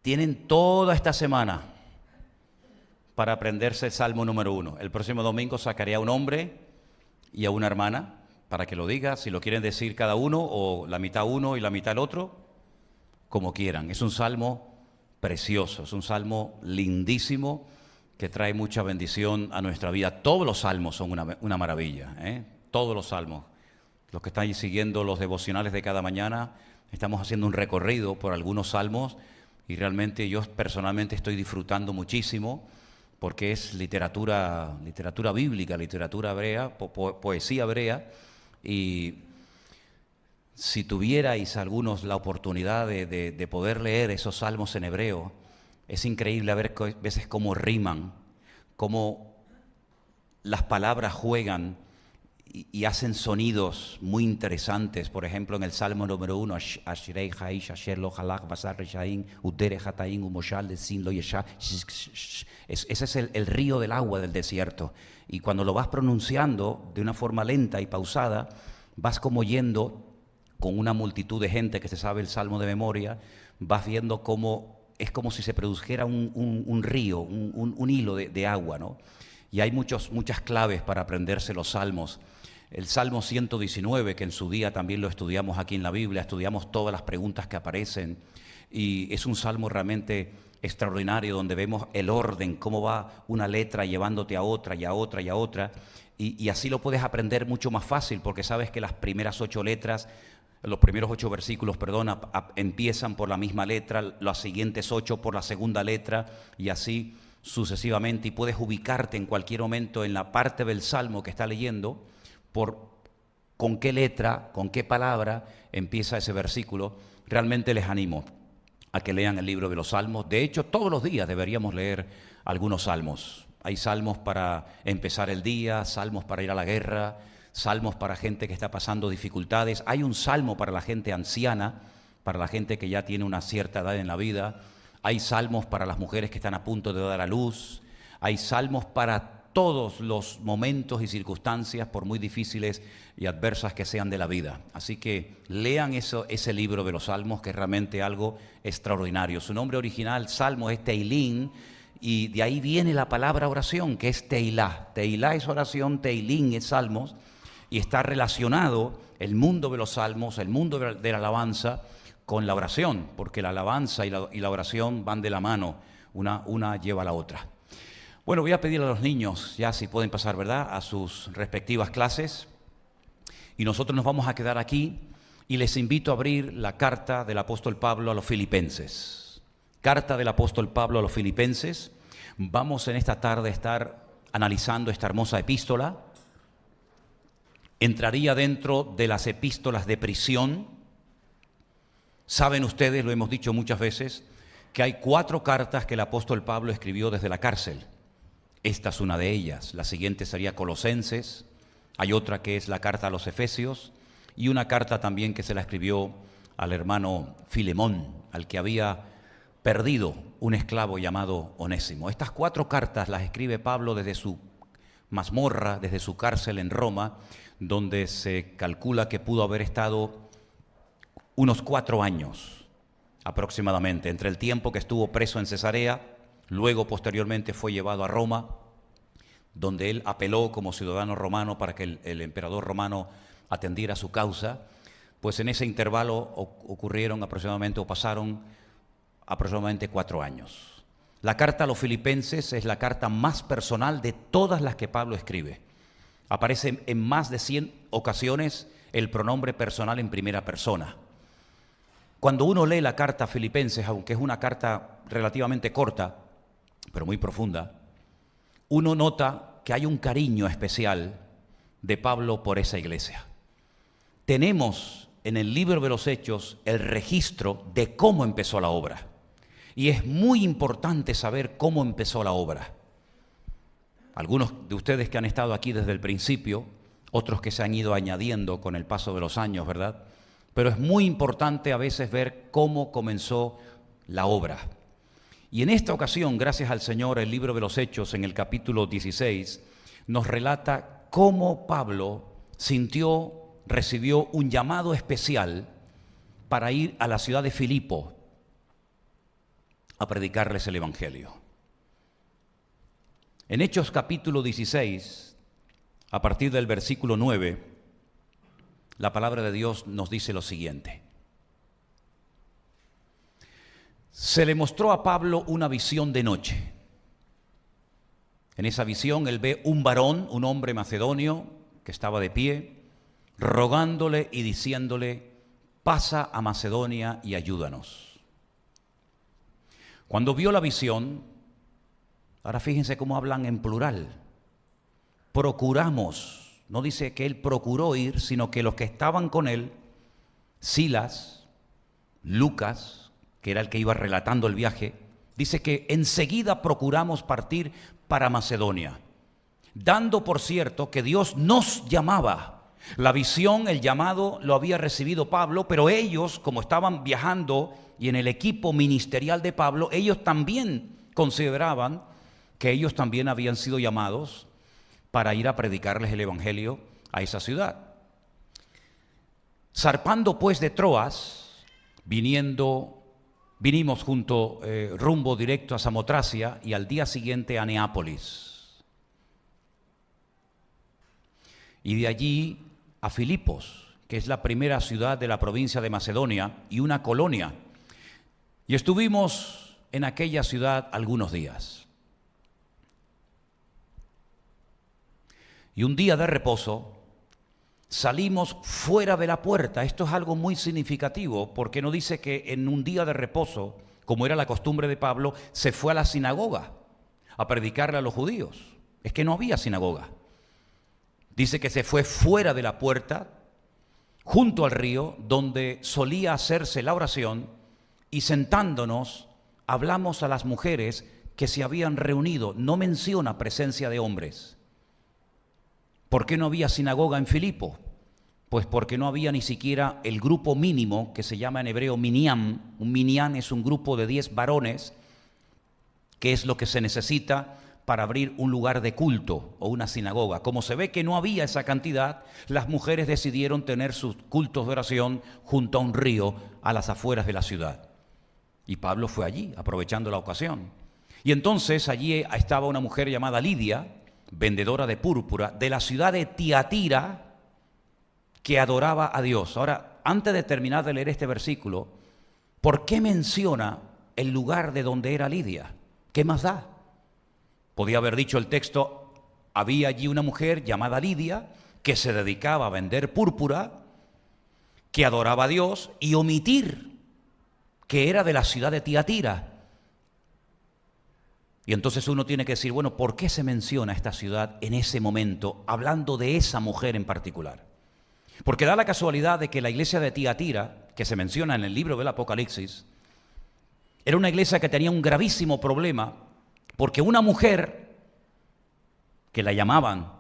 tienen toda esta semana para aprenderse el Salmo número 1. El próximo domingo sacaré a un hombre y a una hermana para que lo diga, si lo quieren decir cada uno o la mitad uno y la mitad el otro, como quieran. Es un salmo precioso, es un salmo lindísimo que trae mucha bendición a nuestra vida. Todos los salmos son una maravilla, todos los salmos. Los que están siguiendo los devocionales de cada mañana, estamos haciendo un recorrido por algunos salmos y realmente yo personalmente estoy disfrutando muchísimo porque es literatura bíblica, literatura hebrea, poesía hebrea. Y si tuvierais algunos la oportunidad de poder leer esos salmos en hebreo, es increíble ver veces cómo riman, cómo las palabras juegan y hacen sonidos muy interesantes. Por ejemplo, en el Salmo número 1, Ashrei Haish Asher Lo Halach Basar Reshaim Udere Hataim Umoshal de Sin Lo Yesha. Ese es el río del agua del desierto. Y cuando lo vas pronunciando de una forma lenta y pausada, vas como yendo con una multitud de gente que se sabe el Salmo de memoria, vas viendo cómo es como si se produjera un río, un hilo de agua, ¿no? Y hay muchas claves para aprenderse los salmos. El Salmo 119, que en su día también lo estudiamos aquí en la Biblia, estudiamos todas las preguntas que aparecen, y es un salmo realmente extraordinario donde vemos el orden, cómo va una letra llevándote a otra y a otra y a otra, y así lo puedes aprender mucho más fácil, porque sabes que las primeras 8 letras, los primeros 8 versículos, empiezan por la misma letra, las siguientes 8 por la segunda letra, y así sucesivamente, y puedes ubicarte en cualquier momento en la parte del salmo que está leyendo, con qué letra, con qué palabra empieza ese versículo. Realmente les animo a que lean el libro de los salmos. De hecho, todos los días deberíamos leer algunos salmos. Hay salmos para empezar el día, salmos para ir a la guerra, salmos para gente que está pasando dificultades. Hay un salmo para la gente anciana, para la gente que ya tiene una cierta edad en la vida. Hay salmos para las mujeres que están a punto de dar a luz. Hay salmos para todos los momentos y circunstancias, por muy difíciles y adversas que sean de la vida. Así que lean ese libro de los salmos, que es realmente algo extraordinario. Su nombre original, salmo, es Teilín, y de ahí viene la palabra oración, que es Teilá. Teilá es oración, Teilín es salmos, y está relacionado el mundo de los salmos, el mundo de la alabanza, con la oración, porque la alabanza y la oración van de la mano, una lleva a la otra. Bueno, voy a pedirle a los niños, ya si pueden pasar, ¿verdad?, a sus respectivas clases, y nosotros nos vamos a quedar aquí, y les invito a abrir la carta del apóstol Pablo a los Filipenses. Carta del apóstol Pablo a los Filipenses. Vamos en esta tarde a estar analizando esta hermosa epístola. Entraría dentro de las epístolas de prisión. Saben ustedes, lo hemos dicho muchas veces, que hay 4 cartas que el apóstol Pablo escribió desde la cárcel. Esta es una de ellas. La siguiente sería Colosenses. Hay otra que es la carta a los Efesios, y una carta también que se la escribió al hermano Filemón, al que había perdido un esclavo llamado Onésimo. Estas 4 cartas las escribe Pablo desde su mazmorra, desde su cárcel en Roma, donde se calcula que pudo haber estado unos 4 años aproximadamente, entre el tiempo que estuvo preso en Cesarea, luego posteriormente fue llevado a Roma, donde él apeló como ciudadano romano para que el emperador romano atendiera su causa. Pues en ese intervalo pasaron aproximadamente 4 años. La carta a los Filipenses es la carta más personal de todas las que Pablo escribe. Aparece en más de 100 ocasiones el pronombre personal en primera persona. Cuando uno lee la carta a Filipenses, aunque es una carta relativamente corta, pero muy profunda, uno nota que hay un cariño especial de Pablo por esa iglesia. Tenemos en el libro de los Hechos el registro de cómo empezó la obra. Y es muy importante saber cómo empezó la obra. Algunos de ustedes que han estado aquí desde el principio, otros que se han ido añadiendo con el paso de los años, ¿verdad? Pero es muy importante a veces ver cómo comenzó la obra. Y en esta ocasión, gracias al Señor, el libro de los Hechos, en el capítulo 16, nos relata cómo Pablo recibió un llamado especial para ir a la ciudad de Filipo, a predicarles el Evangelio. En Hechos capítulo 16, a partir del versículo 9, la palabra de Dios nos dice lo siguiente. Se le mostró a Pablo una visión de noche. En esa visión él ve un varón, un hombre macedonio, que estaba de pie, rogándole y diciéndole: pasa a Macedonia y ayúdanos. Cuando vio la visión, ahora fíjense cómo hablan en plural, procuramos, no dice que él procuró ir, sino que los que estaban con él, Silas, Lucas, que era el que iba relatando el viaje, dice que enseguida procuramos partir para Macedonia, dando por cierto que Dios nos llamaba. La visión, el llamado lo había recibido Pablo, pero ellos, como estaban viajando y en el equipo ministerial de Pablo, ellos también consideraban que ellos también habían sido llamados para ir a predicarles el Evangelio a esa ciudad. Zarpando pues de Troas, vinimos rumbo directo a Samotracia y al día siguiente a Neápolis. Y de allí a Filipos, que es la primera ciudad de la provincia de Macedonia y una colonia. Y estuvimos en aquella ciudad algunos días. Y un día de reposo salimos fuera de la puerta. Esto es algo muy significativo, porque no dice que en un día de reposo, como era la costumbre de Pablo, se fue a la sinagoga a predicarle a los judíos. Es que no había sinagoga. Dice que se fue fuera de la puerta, junto al río, donde solía hacerse la oración, y sentándonos, hablamos a las mujeres que se habían reunido. No menciona presencia de hombres. ¿Por qué no había sinagoga en Filipo? Pues porque no había ni siquiera el grupo mínimo, que se llama en hebreo minyan. Un minyan es un grupo de 10 varones, que es lo que se necesita para abrir un lugar de culto o una sinagoga. Como se ve que no había esa cantidad, las mujeres decidieron tener sus cultos de oración junto a un río a las afueras de la ciudad. Y Pablo fue allí, aprovechando la ocasión. Y entonces allí estaba una mujer llamada Lidia, vendedora de púrpura, de la ciudad de Tiatira, que adoraba a Dios. Ahora, antes de terminar de leer este versículo, ¿por qué menciona el lugar de donde era Lidia? ¿Qué más da? Podía haber dicho el texto: había allí una mujer llamada Lidia que se dedicaba a vender púrpura, que adoraba a Dios, y omitir que era de la ciudad de Tiatira. Y entonces uno tiene que decir, bueno, ¿por qué se menciona esta ciudad en ese momento, hablando de esa mujer en particular? Porque da la casualidad de que la iglesia de Tiatira, que se menciona en el libro del Apocalipsis, era una iglesia que tenía un gravísimo problema, porque una mujer que la llamaban,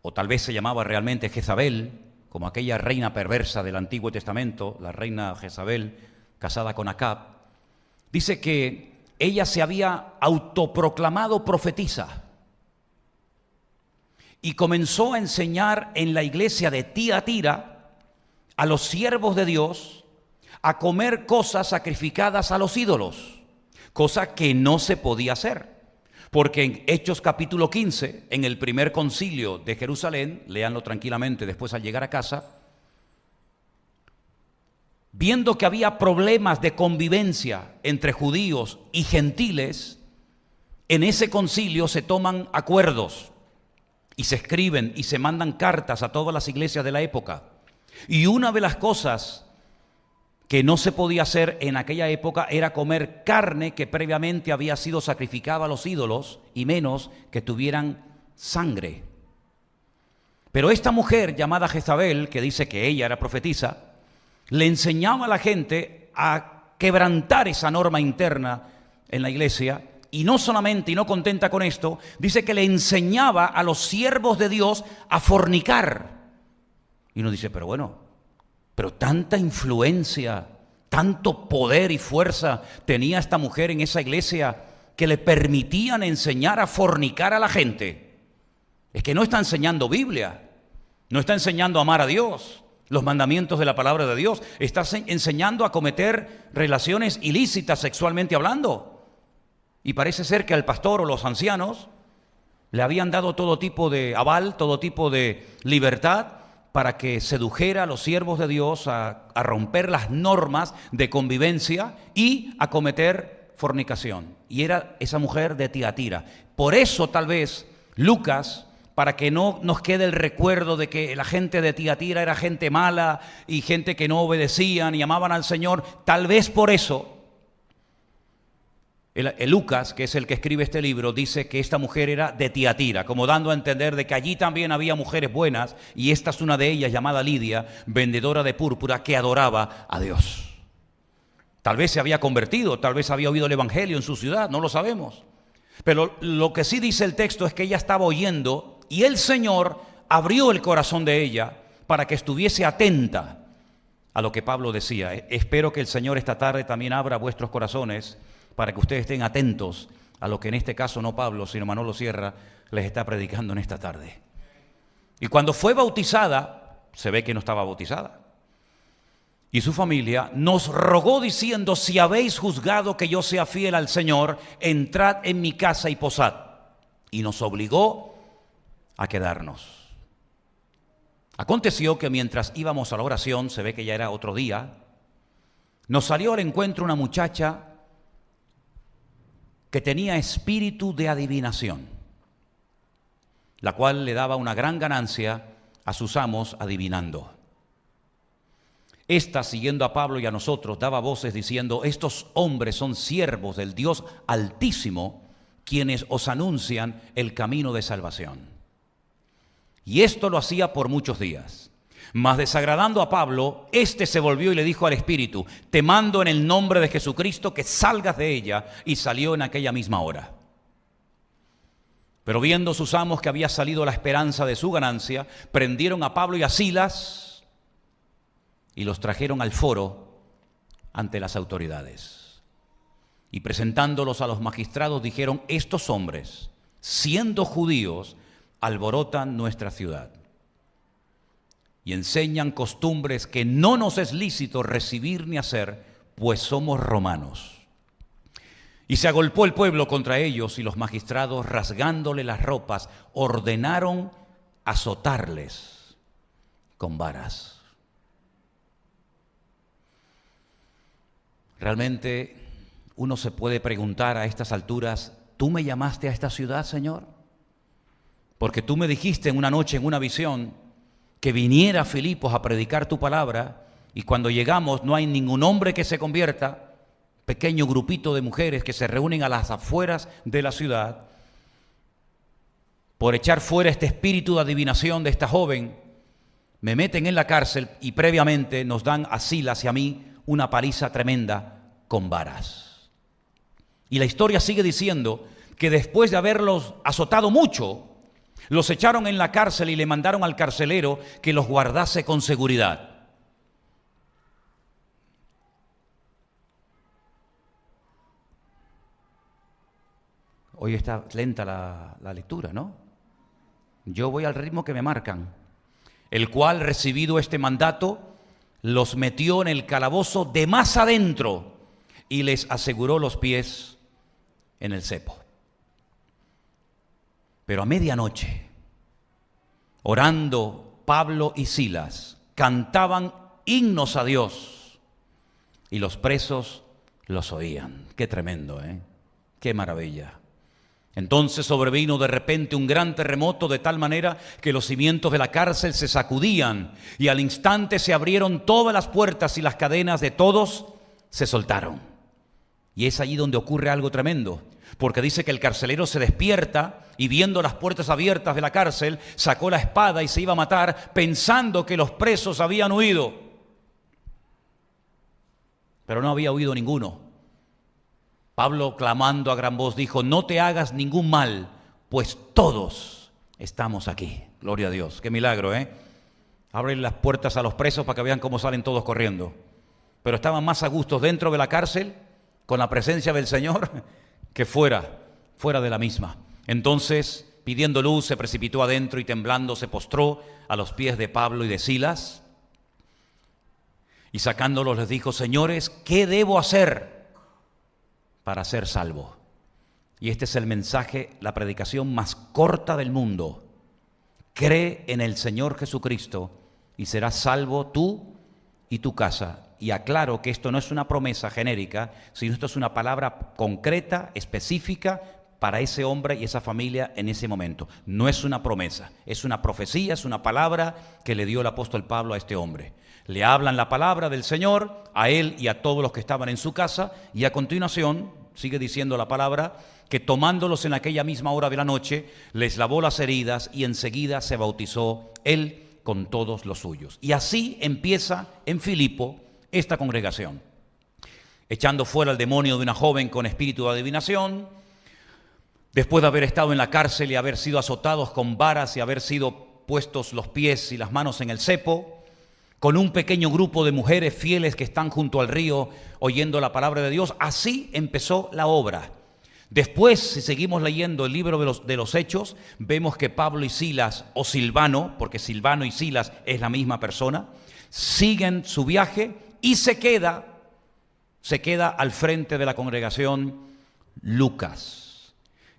o tal vez se llamaba realmente Jezabel, como aquella reina perversa del Antiguo Testamento, la reina Jezabel, casada con Acab, dice que ella se había autoproclamado profetisa y comenzó a enseñar en la iglesia de Tiatira a los siervos de Dios a comer cosas sacrificadas a los ídolos, cosa que no se podía hacer. Porque en Hechos capítulo 15, en el primer concilio de Jerusalén, léanlo tranquilamente después al llegar a casa, viendo que había problemas de convivencia entre judíos y gentiles, en ese concilio se toman acuerdos y se escriben y se mandan cartas a todas las iglesias de la época. Y una de las cosas que no se podía hacer en aquella época era comer carne que previamente había sido sacrificada a los ídolos, y menos que tuvieran sangre. Pero esta mujer llamada Jezabel, que dice que ella era profetisa, le enseñaba a la gente a quebrantar esa norma interna en la iglesia, y no solamente, y no contenta con esto, dice que le enseñaba a los siervos de Dios a fornicar. Y uno dice, pero bueno, pero tanta influencia, tanto poder y fuerza tenía esta mujer en esa iglesia que le permitían enseñar a fornicar a la gente. Es que no está enseñando Biblia, no está enseñando a amar a Dios, los mandamientos de la palabra de Dios, está enseñando a cometer relaciones ilícitas sexualmente hablando. Y parece ser que al pastor o los ancianos le habían dado todo tipo de aval, todo tipo de libertad para que sedujera a los siervos de Dios a romper las normas de convivencia y a cometer fornicación. Y era esa mujer de Tiatira. Por eso tal vez Lucas, para que no nos quede el recuerdo de que la gente de Tiatira era gente mala y gente que no obedecían y amaban al Señor, tal vez por eso el Lucas, que es el que escribe este libro, dice que esta mujer era de Tiatira, como dando a entender de que allí también había mujeres buenas, y esta es una de ellas llamada Lidia, vendedora de púrpura, que adoraba a Dios. Tal vez se había convertido, tal vez había oído el evangelio en su ciudad, no lo sabemos. Pero lo que sí dice el texto es que ella estaba oyendo y el Señor abrió el corazón de ella para que estuviese atenta a lo que Pablo decía. Espero que el Señor esta tarde también abra vuestros corazones para que ustedes estén atentos a lo que en este caso no Pablo, sino Manolo Sierra les está predicando en esta tarde. Y cuando fue bautizada, se ve que no estaba bautizada, y su familia nos rogó diciendo: si habéis juzgado que yo sea fiel al Señor, entrad en mi casa y posad. Y nos obligó a quedarnos. Aconteció que mientras íbamos a la oración, se ve que ya era otro día, nos salió al encuentro una muchacha que tenía espíritu de adivinación, la cual le daba una gran ganancia a sus amos adivinando. Esta, siguiendo a Pablo y a nosotros, daba voces diciendo: estos hombres son siervos del Dios Altísimo, quienes os anuncian el camino de salvación. Y esto lo hacía por muchos días. Mas desagradando a Pablo, éste se volvió y le dijo al espíritu: te mando en el nombre de Jesucristo que salgas de ella. Y salió en aquella misma hora. Pero viendo sus amos que había salido la esperanza de su ganancia, prendieron a Pablo y a Silas y los trajeron al foro ante las autoridades. Y presentándolos a los magistrados dijeron: estos hombres, siendo judíos, alborotan nuestra ciudad y enseñan costumbres que no nos es lícito recibir ni hacer, pues somos romanos. Y se agolpó el pueblo contra ellos, y los magistrados, rasgándole las ropas, ordenaron azotarles con varas. Realmente uno se puede preguntar a estas alturas: ¿tú me llamaste a esta ciudad, Señor? Porque tú me dijiste en una noche, en una visión, que viniera a Filipos a predicar tu palabra, y cuando llegamos no hay ningún hombre que se convierta, pequeño grupito de mujeres que se reúnen a las afueras de la ciudad por echar fuera este espíritu de adivinación de esta joven. Me meten en la cárcel y previamente nos dan a Silas y a mí una paliza tremenda con varas. Y la historia sigue diciendo que después de haberlos azotado mucho, los echaron en la cárcel y le mandaron al carcelero que los guardase con seguridad. Hoy está lenta la lectura, ¿no? Yo voy al ritmo que me marcan. El cual, recibido este mandato, los metió en el calabozo de más adentro y les aseguró los pies en el cepo. Pero a medianoche, orando, Pablo y Silas cantaban himnos a Dios y los presos los oían. Qué tremendo, ¿eh? Qué maravilla. Entonces sobrevino de repente un gran terremoto, de tal manera que los cimientos de la cárcel se sacudían, y al instante se abrieron todas las puertas y las cadenas de todos se soltaron. Y es allí donde ocurre algo tremendo, porque dice que el carcelero se despierta y, viendo las puertas abiertas de la cárcel, sacó la espada y se iba a matar, pensando que los presos habían huido. Pero no había huido ninguno. Pablo, clamando a gran voz, dijo: no te hagas ningún mal, pues todos estamos aquí. Gloria a Dios, qué milagro, ¿eh? Abren las puertas a los presos para que vean cómo salen todos corriendo. Pero estaban más a gusto dentro de la cárcel, con la presencia del Señor, que fuera de la misma. Entonces, pidiendo luz, se precipitó adentro y temblando se postró a los pies de Pablo y de Silas. Y sacándolos les dijo: señores, ¿qué debo hacer para ser salvo? Y este es el mensaje, la predicación más corta del mundo. Cree en el Señor Jesucristo y serás salvo tú y tu casa. Y aclaro que esto no es una promesa genérica, sino esto es una palabra concreta, específica para ese hombre y esa familia en ese momento. No es una promesa, es una profecía, es una palabra que le dio el apóstol Pablo a este hombre. Le hablan la palabra del Señor a él y a todos los que estaban en su casa, y a continuación sigue diciendo la palabra que tomándolos en aquella misma hora de la noche, les lavó las heridas y enseguida se bautizó él con todos los suyos. Y así empieza en Filipo esta congregación, echando fuera al demonio de una joven con espíritu de adivinación, después de haber estado en la cárcel y haber sido azotados con varas y haber sido puestos los pies y las manos en el cepo, con un pequeño grupo de mujeres fieles que están junto al río oyendo la palabra de Dios. Así empezó la obra. Después, si seguimos leyendo el libro de los Hechos, vemos que Pablo y Silas, o Silvano, porque Silvano y Silas es la misma persona, siguen su viaje y se queda al frente de la congregación Lucas.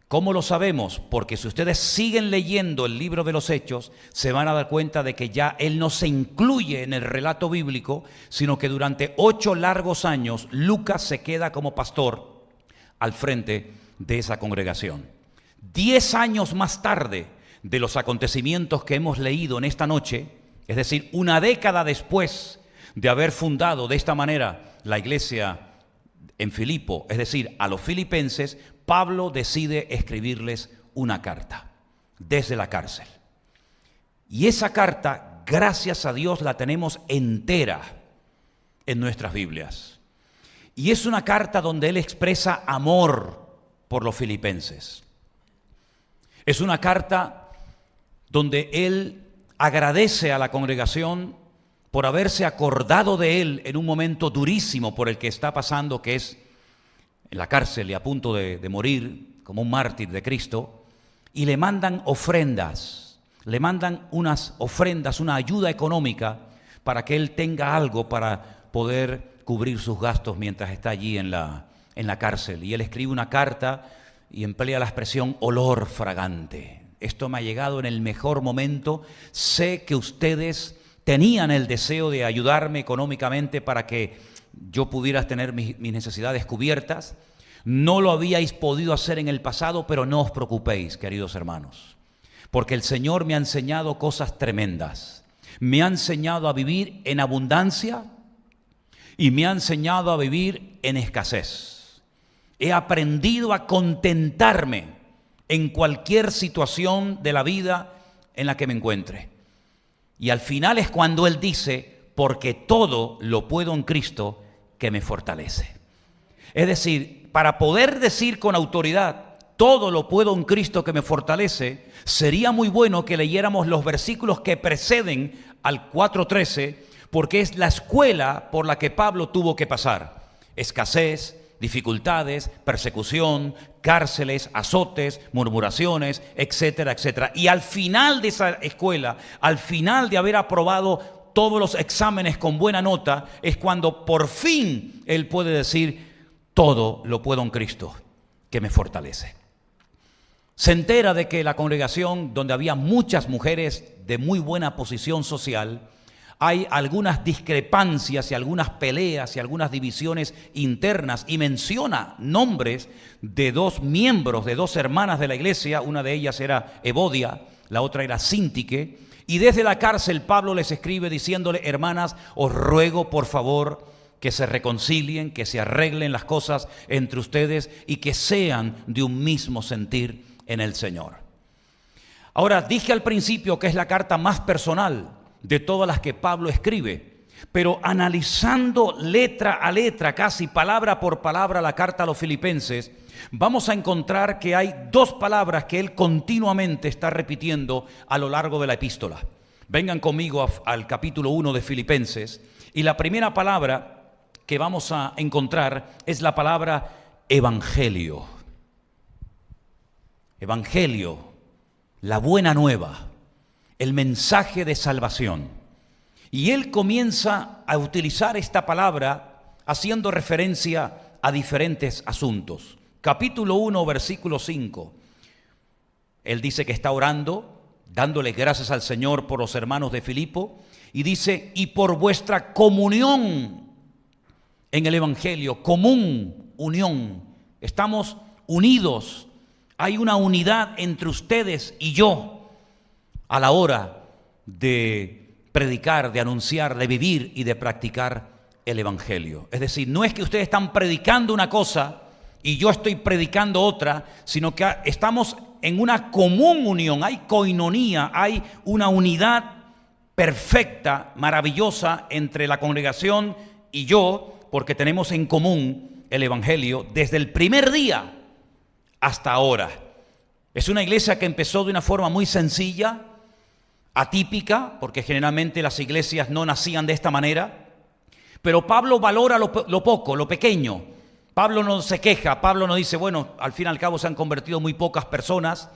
¿Cómo lo sabemos? Porque si ustedes siguen leyendo el libro de los Hechos, se van a dar cuenta de que ya él no se incluye en el relato bíblico, sino que durante 8 largos años Lucas se queda como pastor al frente de esa congregación. 10 años más tarde de los acontecimientos que hemos leído en esta noche, es decir, una década después de haber fundado de esta manera la iglesia en Filipo, es decir, a los filipenses, Pablo decide escribirles una carta desde la cárcel. Y esa carta, gracias a Dios, la tenemos entera en nuestras Biblias. Y es una carta donde él expresa amor por los filipenses. Es una carta donde él agradece a la congregación por haberse acordado de él en un momento durísimo por el que está pasando, que es en la cárcel y a punto de morir como un mártir de Cristo, y le mandan ofrendas, le mandan unas ofrendas, una ayuda económica para que él tenga algo para poder cubrir sus gastos mientras está allí en la cárcel. Y él escribe una carta y emplea la expresión olor fragante. Esto me ha llegado en el mejor momento. Sé que ustedes tenían el deseo de ayudarme económicamente para que yo pudiera tener mis necesidades cubiertas. No lo habíais podido hacer en el pasado, pero no os preocupéis, queridos hermanos, porque el Señor me ha enseñado cosas tremendas. Me ha enseñado a vivir en abundancia y me ha enseñado a vivir en escasez. He aprendido a contentarme en cualquier situación de la vida en la que me encuentre. Y al final es cuando Él dice, porque todo lo puedo en Cristo que me fortalece. Es decir, para poder decir con autoridad, todo lo puedo en Cristo que me fortalece, sería muy bueno que leyéramos los versículos que preceden al 4:13, porque es la escuela por la que Pablo tuvo que pasar. Escasez, dificultades, persecución, cárceles, azotes, murmuraciones, etcétera, etcétera. Y al final de esa escuela, al final de haber aprobado todos los exámenes con buena nota, es cuando por fin él puede decir, todo lo puedo en Cristo que me fortalece. Se entera de que la congregación, donde había muchas mujeres de muy buena posición social, hay algunas discrepancias y algunas peleas y algunas divisiones internas, y menciona nombres de 2 miembros, de 2 hermanas de la iglesia. Una de ellas era Evodia, la otra era Síntique, y desde la cárcel Pablo les escribe diciéndole, hermanas, os ruego por favor que se reconcilien, que se arreglen las cosas entre ustedes y que sean de un mismo sentir en el Señor. Ahora, dije al principio que es la carta más personal de todas las que Pablo escribe, pero analizando letra a letra, casi palabra por palabra, la carta a los filipenses, vamos a encontrar que hay 2 palabras que él continuamente está repitiendo a lo largo de la epístola. Vengan conmigo al capítulo 1 de Filipenses, y la primera palabra que vamos a encontrar es la palabra evangelio. Evangelio, la buena nueva, el mensaje de salvación. Y él comienza a utilizar esta palabra haciendo referencia a diferentes asuntos. capítulo 1, versículo 5. Él dice que está orando, dándole gracias al Señor por los hermanos de Filipo, y dice, y por vuestra comunión en el Evangelio, común, unión. Estamos unidos, hay una unidad entre ustedes y yo a la hora de predicar, de anunciar, de vivir y de practicar el Evangelio. Es decir, no es que ustedes están predicando una cosa y yo estoy predicando otra, sino que estamos en una común unión, hay coinonía, hay una unidad perfecta, maravillosa entre la congregación y yo, porque tenemos en común el Evangelio desde el primer día hasta ahora. Es una iglesia que empezó de una forma muy sencilla, atípica, porque generalmente las iglesias no nacían de esta manera, pero Pablo valora lo poco, lo pequeño. Pablo no se queja, Pablo no dice, bueno, al fin y al cabo se han convertido muy pocas personas,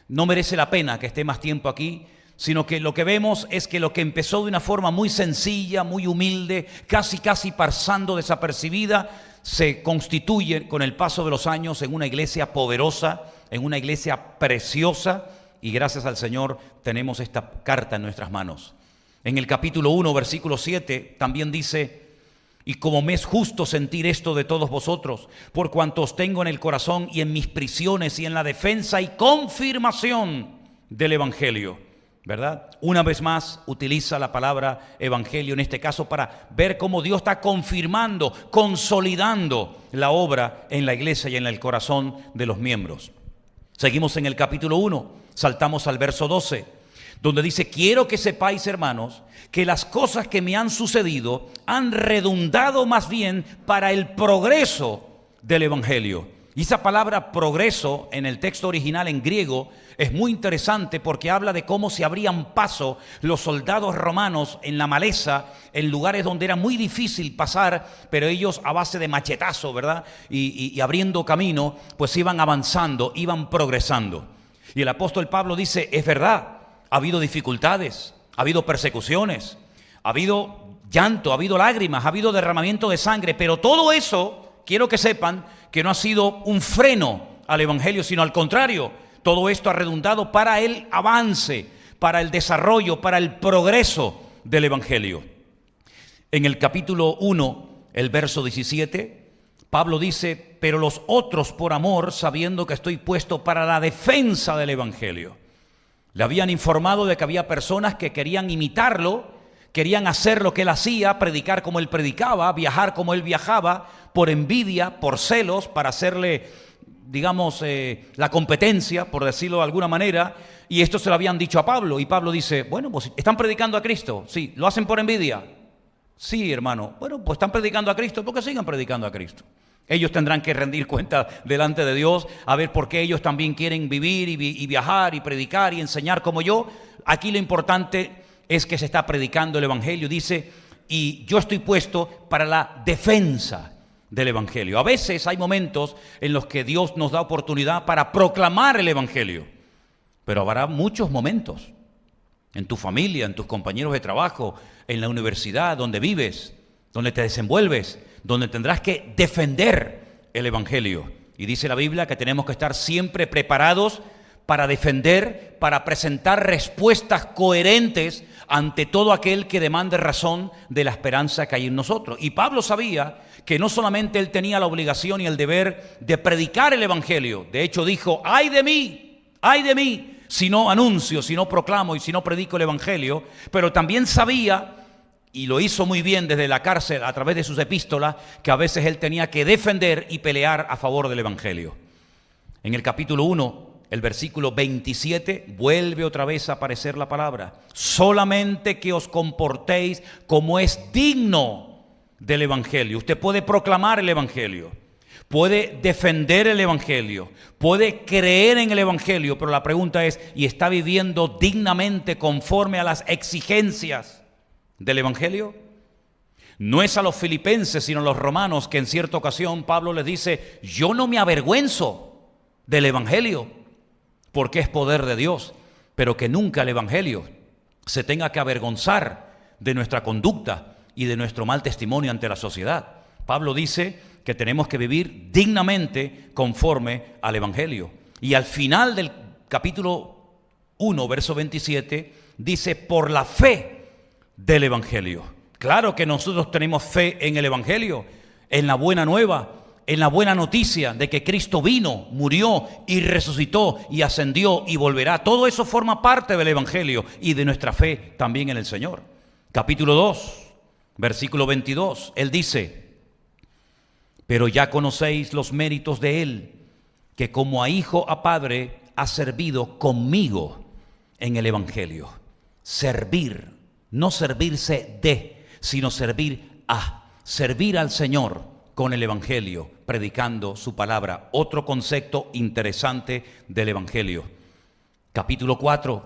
no merece la pena que esté más tiempo aquí, sino que lo que vemos es que lo que empezó de una forma muy sencilla, muy humilde, casi pasando desapercibida, se constituye con el paso de los años en una iglesia poderosa, en una iglesia preciosa, y gracias al Señor tenemos esta carta en nuestras manos. En el capítulo 1, versículo 7, también dice, y como me es justo sentir esto de todos vosotros, por cuanto os tengo en el corazón y en mis prisiones y en la defensa y confirmación del Evangelio, ¿verdad? Una vez más utiliza la palabra Evangelio en este caso para ver cómo Dios está confirmando, consolidando la obra en la iglesia y en el corazón de los miembros. Seguimos en el capítulo 1, saltamos al verso 12, donde dice, quiero que sepáis, hermanos, que las cosas que me han sucedido han redundado más bien para el progreso del Evangelio. Y esa palabra progreso en el texto original en griego es muy interesante porque habla de cómo se abrían paso los soldados romanos en la maleza, en lugares donde era muy difícil pasar, pero ellos a base de machetazo, ¿verdad? Y abriendo camino, pues iban avanzando, iban progresando. Y el apóstol Pablo dice, es verdad, ha habido dificultades, ha habido persecuciones, ha habido llanto, ha habido lágrimas, ha habido derramamiento de sangre, pero todo eso, quiero que sepan, que no ha sido un freno al Evangelio, sino al contrario, todo esto ha redundado para el avance, para el desarrollo, para el progreso del Evangelio. En el capítulo 1, el verso 17, Pablo dice, pero los otros por amor, sabiendo que estoy puesto para la defensa del Evangelio. Le habían informado de que había personas que querían imitarlo, querían hacer lo que él hacía, predicar como él predicaba, viajar como él viajaba, por envidia, por celos, para hacerle, digamos, la competencia, por decirlo de alguna manera, y esto se lo habían dicho a Pablo, y Pablo dice, bueno, pues están predicando a Cristo, sí, ¿lo hacen por envidia? Sí, hermano, bueno, pues están predicando a Cristo, ¿por qué sigan predicando a Cristo? Ellos tendrán que rendir cuenta delante de Dios, a ver por qué ellos también quieren vivir y viajar y predicar y enseñar como yo. Aquí lo importante es que se está predicando el Evangelio, dice, y yo estoy puesto para la defensa del Evangelio. A veces hay momentos en los que Dios nos da oportunidad para proclamar el Evangelio, pero habrá muchos momentos en tu familia, en tus compañeros de trabajo, en la universidad, donde vives, donde te desenvuelves, donde tendrás que defender el Evangelio. Y dice la Biblia que tenemos que estar siempre preparados para defender, para presentar respuestas coherentes ante todo aquel que demande razón de la esperanza que hay en nosotros. Y Pablo sabía que no solamente él tenía la obligación y el deber de predicar el Evangelio. De hecho dijo, ¡ay de mí, si no anuncio, si no proclamo y si no predico el Evangelio! Pero también sabía, y lo hizo muy bien desde la cárcel a través de sus epístolas, que a veces él tenía que defender y pelear a favor del Evangelio. En el capítulo 1, el versículo 27, vuelve otra vez a aparecer la palabra. Solamente que os comportéis como es digno del Evangelio. Usted puede proclamar el Evangelio, puede defender el Evangelio, puede creer en el Evangelio, pero la pregunta es, ¿y está viviendo dignamente conforme a las exigencias del Evangelio? No es a los filipenses, sino a los romanos que en cierta ocasión Pablo les dice, yo no me avergüenzo del Evangelio, porque es poder de Dios, pero que nunca el Evangelio se tenga que avergonzar de nuestra conducta y de nuestro mal testimonio ante la sociedad. Pablo dice que tenemos que vivir dignamente conforme al Evangelio. Y al final del capítulo 1, verso 27, dice, por la fe del Evangelio. Claro que nosotros tenemos fe en el Evangelio, en la buena nueva, en la buena noticia de que Cristo vino, murió y resucitó y ascendió y volverá. Todo eso forma parte del Evangelio y de nuestra fe también en el Señor. Capítulo 2, versículo 22, Él dice, pero ya conocéis los méritos de Él, que como a hijo a padre ha servido conmigo en el Evangelio. Servir, no servirse de, sino servir a, servir al Señor con el Evangelio, predicando su palabra. Otro concepto interesante del Evangelio. Capítulo 4,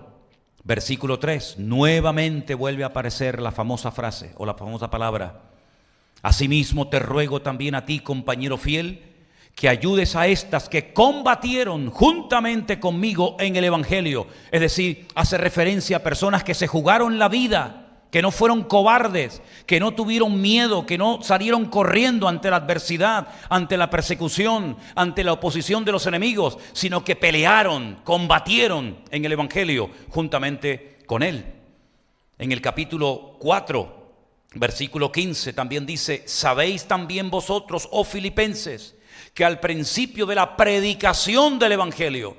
versículo 3, nuevamente vuelve a aparecer la famosa frase o la famosa palabra. Asimismo te ruego también a ti, compañero fiel, que ayudes a estas que combatieron juntamente conmigo en el Evangelio. Es decir, hace referencia a personas que se jugaron la vida, que no fueron cobardes, que no tuvieron miedo, que no salieron corriendo ante la adversidad, ante la persecución, ante la oposición de los enemigos, sino que pelearon, combatieron en el Evangelio juntamente con Él. En el capítulo 4, versículo 15, también dice, sabéis también vosotros, oh filipenses, que al principio de la predicación del Evangelio,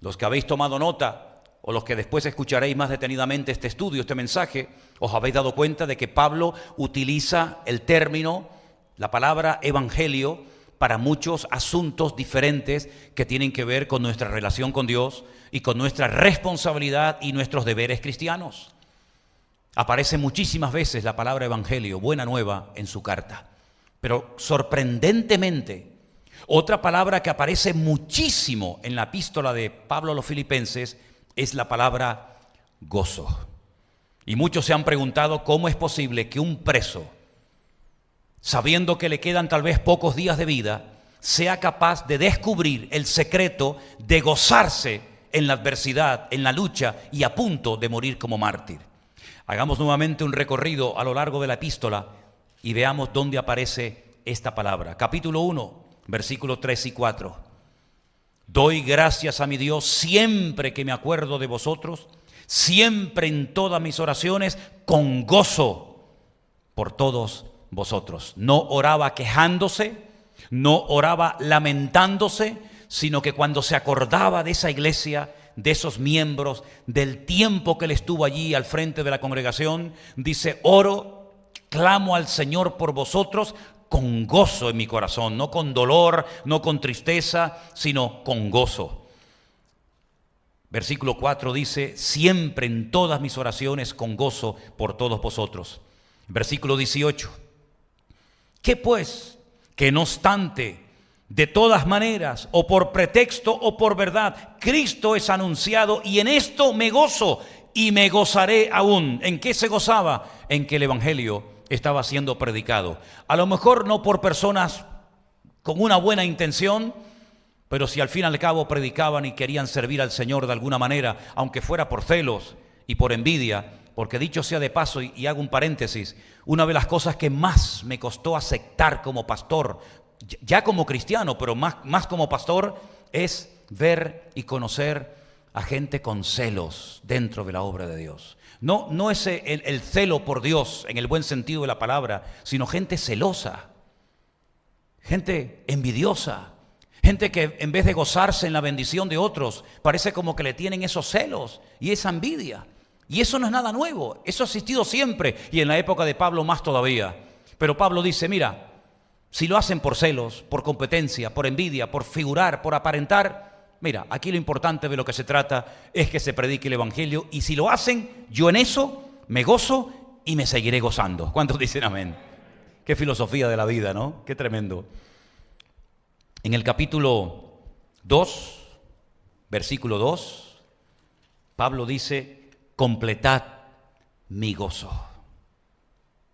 los que habéis tomado nota, o los que después escucharéis más detenidamente este estudio, este mensaje, os habéis dado cuenta de que Pablo utiliza el término, la palabra evangelio, para muchos asuntos diferentes que tienen que ver con nuestra relación con Dios y con nuestra responsabilidad y nuestros deberes cristianos. Aparece muchísimas veces la palabra evangelio, buena nueva, en su carta. Pero sorprendentemente, otra palabra que aparece muchísimo en la epístola de Pablo a los Filipenses es la palabra gozo. Y muchos se han preguntado cómo es posible que un preso, sabiendo que le quedan tal vez pocos días de vida, sea capaz de descubrir el secreto de gozarse en la adversidad, en la lucha y a punto de morir como mártir. Hagamos nuevamente un recorrido a lo largo de la epístola y veamos dónde aparece esta palabra. Capítulo 1, versículos 3 y 4. Doy gracias a mi Dios siempre que me acuerdo de vosotros, siempre en todas mis oraciones, con gozo por todos vosotros. No oraba quejándose, no oraba lamentándose, sino que cuando se acordaba de esa iglesia, de esos miembros, del tiempo que él estuvo allí al frente de la congregación, dice, oro, clamo al Señor por vosotros, con gozo en mi corazón, no con dolor, no con tristeza, sino con gozo. Versículo 4 dice, siempre en todas mis oraciones con gozo por todos vosotros. Versículo 18, ¿qué pues? Que no obstante, de todas maneras, o por pretexto o por verdad, Cristo es anunciado y en esto me gozo y me gozaré aún. ¿En qué se gozaba? En que el Evangelio estaba siendo predicado. A lo mejor no por personas con una buena intención, pero si al fin y al cabo predicaban y querían servir al Señor de alguna manera, aunque fuera por celos y por envidia, porque dicho sea de paso, y hago un paréntesis, una de las cosas que más me costó aceptar como pastor, ya como cristiano, pero más como pastor, es ver y conocer a gente con celos dentro de la obra de Dios. No es el celo por Dios en el buen sentido de la palabra, sino gente celosa, gente envidiosa, gente que en vez de gozarse en la bendición de otros, parece como que le tienen esos celos y esa envidia. Y eso no es nada nuevo, eso ha existido siempre y en la época de Pablo más todavía. Pero Pablo dice, mira, si lo hacen por celos, por competencia, por envidia, por figurar, por aparentar, mira, aquí lo importante de lo que se trata es que se predique el Evangelio y si lo hacen, yo en eso me gozo y me seguiré gozando. ¿Cuántos dicen amén? Qué filosofía de la vida, ¿no? Qué tremendo. En el capítulo 2, versículo 2, Pablo dice, completad mi gozo.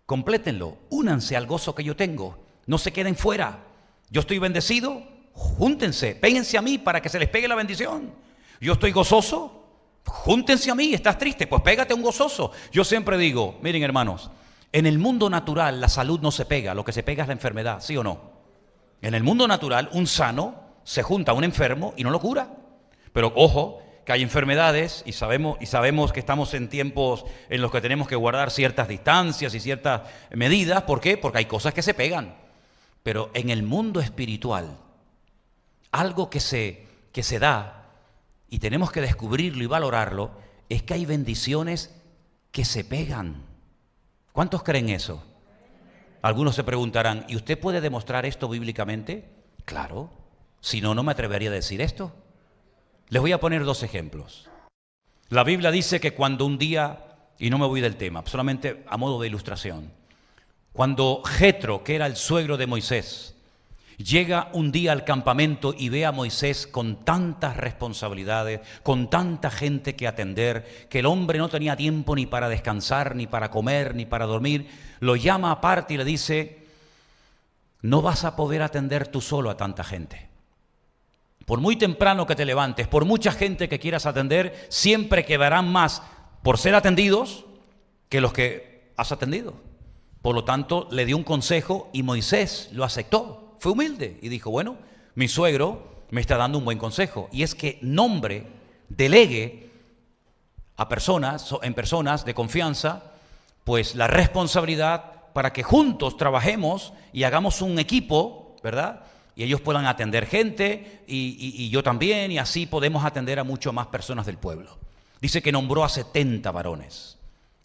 Complétenlo, únanse al gozo que yo tengo, no se queden fuera. Yo estoy bendecido, júntense, péguense a mí para que se les pegue la bendición. Yo estoy gozoso, júntense a mí. ¿Estás triste? Pues pégate a un gozoso. Yo siempre digo, miren hermanos, en el mundo natural la salud no se pega, lo que se pega es la enfermedad, ¿sí o no? En el mundo natural, un sano se junta a un enfermo y no lo cura. Pero ojo, que hay enfermedades y sabemos que estamos en tiempos en los que tenemos que guardar ciertas distancias y ciertas medidas. ¿Por qué? Porque hay cosas que se pegan. Pero en el mundo espiritual, algo que se da, y tenemos que descubrirlo y valorarlo, es que hay bendiciones que se pegan. ¿Cuántos creen eso? Algunos se preguntarán, ¿y usted puede demostrar esto bíblicamente? Claro, si no, no me atrevería a decir esto. Les voy a poner dos ejemplos. La Biblia dice que cuando un día, y no me voy del tema, solamente a modo de ilustración, cuando Jetro, que era el suegro de Moisés, llega un día al campamento y ve a Moisés con tantas responsabilidades, con tanta gente que atender, que el hombre no tenía tiempo ni para descansar, ni para comer, ni para dormir, lo llama aparte y le dice, no vas a poder atender tú solo a tanta gente. Por muy temprano que te levantes, por mucha gente que quieras atender, siempre quedarán más por ser atendidos que los que has atendido. Por lo tanto, le dio un consejo y Moisés lo aceptó. Fue humilde y dijo, bueno, mi suegro me está dando un buen consejo. Y es que delegue a en personas de confianza, pues la responsabilidad para que juntos trabajemos y hagamos un equipo, ¿verdad? Y ellos puedan atender gente y yo también, y así podemos atender a mucho más personas del pueblo. Dice que nombró a 70 varones.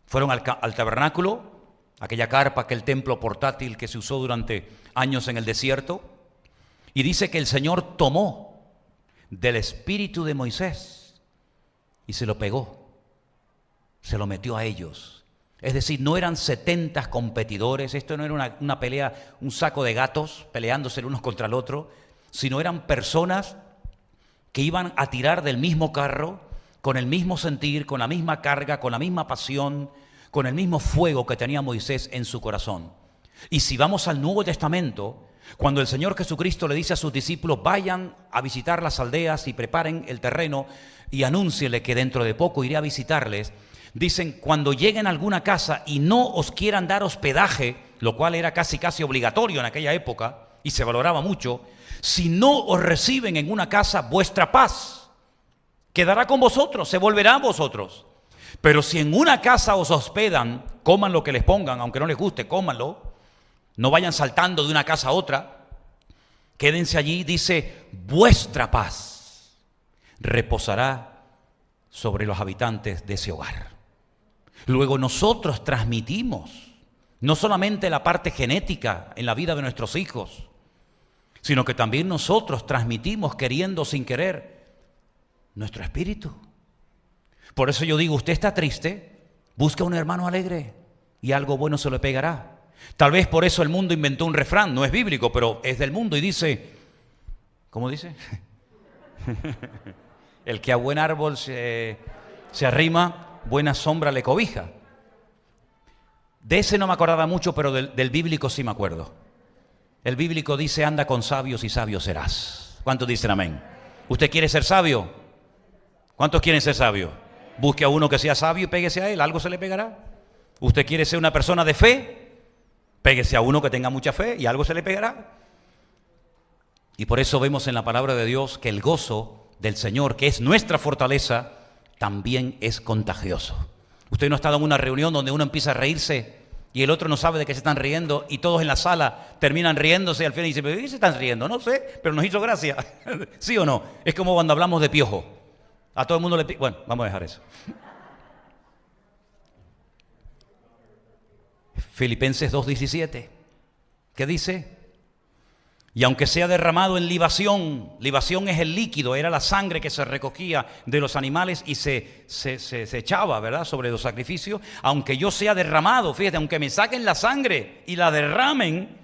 Fueron al tabernáculo, aquella carpa, aquel templo portátil que se usó durante años en el desierto, y dice que el Señor tomó del espíritu de Moisés y se lo pegó, se lo metió a ellos. Es decir, no eran 70 competidores, esto no era una pelea, un saco de gatos peleándose el unos contra el otro, sino eran personas que iban a tirar del mismo carro, con el mismo sentir, con la misma carga, con la misma pasión, con el mismo fuego que tenía Moisés en su corazón. Y si vamos al Nuevo Testamento, cuando el Señor Jesucristo le dice a sus discípulos, vayan a visitar las aldeas y preparen el terreno y anúncienle que dentro de poco iré a visitarles, dicen, cuando lleguen a alguna casa y no os quieran dar hospedaje, lo cual era casi obligatorio en aquella época y se valoraba mucho, si no os reciben en una casa, vuestra paz quedará con vosotros, se volverá a vosotros. Pero si en una casa os hospedan, coman lo que les pongan, aunque no les guste, cómanlo, no vayan saltando de una casa a otra, quédense allí, dice, vuestra paz reposará sobre los habitantes de ese hogar. Luego nosotros transmitimos no solamente la parte genética en la vida de nuestros hijos, sino que también nosotros transmitimos, queriendo sin querer, nuestro espíritu. Por eso yo digo, usted está triste, busca un hermano alegre y algo bueno se le pegará. Tal vez por eso el mundo inventó un refrán, no es bíblico, pero es del mundo y dice, ¿cómo dice? El que a buen árbol se arrima, buena sombra le cobija. De ese no me acordaba mucho, pero del bíblico sí me acuerdo. El bíblico dice, anda con sabios y sabio serás. ¿Cuántos dicen amén? ¿Usted quiere ser sabio? ¿Cuántos quieren ser sabios? Busque a uno que sea sabio y péguese a él, algo se le pegará. ¿Usted quiere ser una persona de fe? Péguese a uno que tenga mucha fe y algo se le pegará. Y por eso vemos en la palabra de Dios que el gozo del Señor, que es nuestra fortaleza, también es contagioso. Usted no ha estado en una reunión donde uno empieza a reírse y el otro no sabe de qué se están riendo y todos en la sala terminan riéndose y al final dicen, ¿de qué se están riendo? No sé, pero nos hizo gracia. ¿Sí o no? Es como cuando hablamos de piojo. A todo el mundo le... Bueno, vamos a dejar eso. Filipenses 2:17. ¿Qué dice? Y aunque sea derramado en libación es el líquido, era la sangre que se recogía de los animales y se echaba, ¿verdad?, sobre los sacrificios. Aunque yo sea derramado, fíjate, aunque me saquen la sangre y la derramen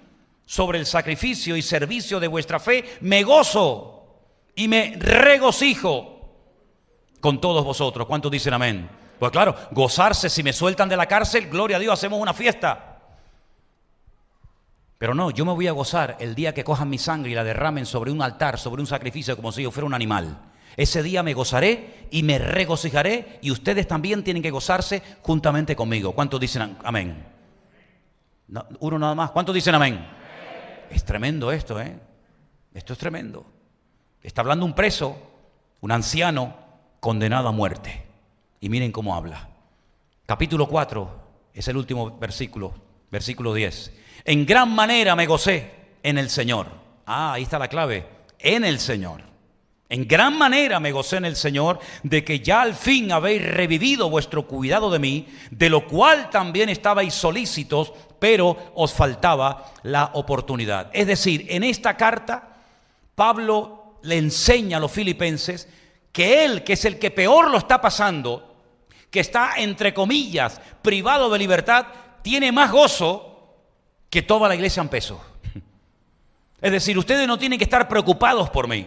sobre el sacrificio y servicio de vuestra fe, me gozo y me regocijo con todos vosotros. ¿Cuántos dicen amén? Pues claro, gozarse si me sueltan de la cárcel, gloria a Dios, hacemos una fiesta. Pero no, yo me voy a gozar el día que cojan mi sangre y la derramen sobre un altar, sobre un sacrificio, como si yo fuera un animal. Ese día me gozaré y me regocijaré, y ustedes también tienen que gozarse juntamente conmigo. ¿Cuántos dicen amén? No, uno nada más. ¿Cuántos dicen amén? Es tremendo esto, ¿eh? Esto es tremendo. Está hablando un preso, un anciano condenado a muerte. Y miren cómo habla. Capítulo 4, es el último versículo, versículo 10. En gran manera me gocé en el Señor. Ahí está la clave, en el Señor. En gran manera me gocé en el Señor de que ya al fin habéis revivido vuestro cuidado de mí, de lo cual también estabais solícitos, pero os faltaba la oportunidad. Es decir, en esta carta, Pablo le enseña a los filipenses que él, que es el que peor lo está pasando, que está, entre comillas, privado de libertad, tiene más gozo que toda la iglesia en peso. Es decir, ustedes no tienen que estar preocupados por mí.